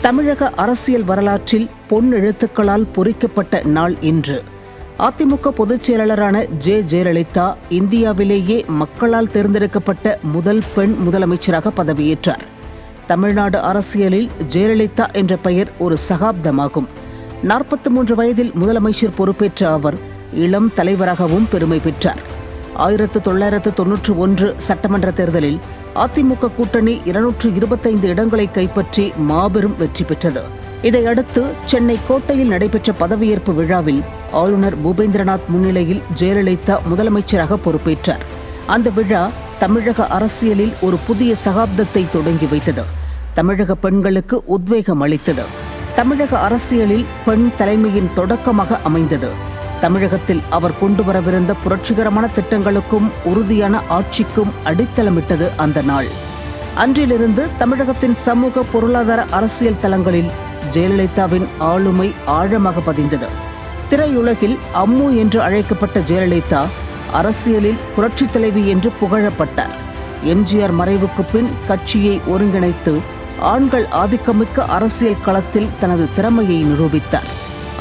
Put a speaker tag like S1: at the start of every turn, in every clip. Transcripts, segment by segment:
S1: தமிழக அரசியல் வரலாற்றில் பொன்னெழுத்துக்களால் பொறிக்கப்பட்ட நாள் இன்று. அதிமுக பொதுச் செயலாளரான ஜெயலலிதா இந்தியாவிலேயே மக்களால் தேர்ந்தெடுக்கப்பட்ட முதல் பெண் முதலமைச்சராக பதவியேற்றார். தமிழ்நாடு அரசியலில் ஜெயலலிதா என்ற பெயர் ஒரு சகாப்தமாகும். 43 வயதில் முதலமைச்சர் பொறுப்பேற்ற அவர் இளம் தலைவராகவும் பெருமை பெற்றார். 1991 சட்டமன்ற தேர்தலில் அதிமுக கூட்டணி 225 இடங்களை கைப்பற்றி மாபெரும் வெற்றி பெற்றது. இதையடுத்து சென்னை கோட்டையில் நடைபெற்ற பதவியேற்பு விழாவில் ஆளுநர் பூபேந்திரநாத் முன்னிலையில் ஜெயலலிதா முதலமைச்சராக பொறுப்பேற்றார். அந்த விழா தமிழக அரசியலில் ஒரு புதிய சகாப்தத்தை தொடங்கி வைத்தது. தமிழக பெண்களுக்கு உத்வேகம் அளித்தது. தமிழக அரசியலில் பெண் தலைமையின் தொடக்கமாக அமைந்தது. தமிழகத்தில் அவர் கொண்டு வரவிருந்த புரட்சிகரமான திட்டங்களுக்கும் உறுதியான ஆட்சிக்கும் அடித்தளமிட்டது அந்த நாள். அன்றிலிருந்து தமிழகத்தின் சமூக பொருளாதார அரசியல் தளங்களில் ஜெயலலிதாவின் ஆளுமை ஆழமாக பதிந்தது. திரையுலகில் அம்மு என்று அழைக்கப்பட்ட ஜெயலலிதா அரசியலில் புரட்சித் தலைவி என்று புகழப்பட்டார். எம்ஜிஆர் மறைவுக்கு பின் கட்சியை ஒருங்கிணைத்து ஆண்கள் ஆதிக்கமிக்க அரசியல் களத்தில் தனது திறமையை நிரூபித்தார்.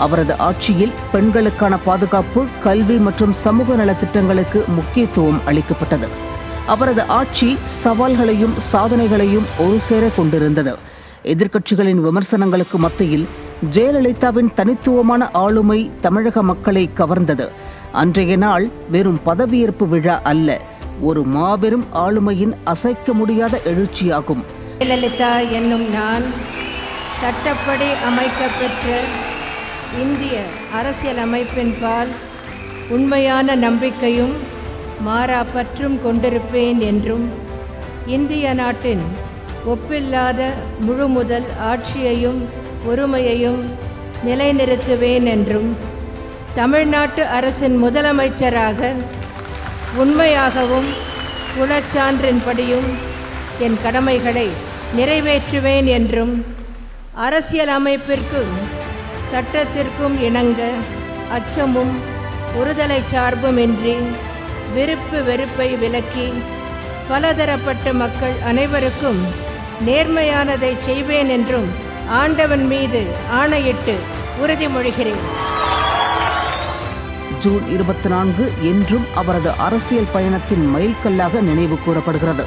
S1: அவரது ஆட்சியில் பெண்களுக்கான பாதுகாப்பு, கல்வி மற்றும் சமூக நலத்திட்டங்களுக்கு முக்கியத்துவம் அளிக்கப்பட்டது. அவரது ஆட்சி சவால்களையும் சாதனைகளையும் ஒரு சேர கொண்டிருந்தது. எதிர்க்கட்சிகளின் விமர்சனங்களுக்கு மத்தியில் ஜெயலலிதாவின் தனித்துவமான ஆளுமை தமிழக மக்களை கவர்ந்தது. அன்றைய நாள் வெறும் பதவியேற்பு விழா அல்ல, ஒரு மாபெரும் ஆளுமையின் அசைக்க முடியாத எழுச்சியாகும்.
S2: ஜெயலலிதா என்னும் நான் சட்டப்படி அமைக்கப்பெற்ற இந்திய அரசியல் அமைப்பின் பால் உண்மையான நம்பிக்கையும் மாறா பற்றும் கொண்டிருப்பேன் என்றும், இந்திய நாட்டின் ஒப்பில்லாத முழுமுதல் ஆட்சியையும் ஒருமையையும் நிலைநிறுத்துவேன் என்றும், தமிழ்நாட்டு அரசின் முதலமைச்சராக உண்மையாகவும் குலச்சான்றின்படியும் என் கடமைகளை நிறைவேற்றுவேன் என்றும், அரசியல் அமைப்பிற்கும் சட்டத்திற்கும் இணங்க அச்சமும் ஒருதலை சார்புமின்றி விருப்பு வெறுப்பை விலக்கி பலதரப்பட்ட மக்கள் அனைவருக்கும் நேர்மையானதை செய்வேன் என்றும் ஆண்டவன் மீது ஆணையிட்டு உறுதிமொழிகிறேன்.
S1: ஜூன் 24 என்றும் அவரது அரசியல் பயணத்தின் மைல்கல்லாக நினைவு கூறப்படுகிறது.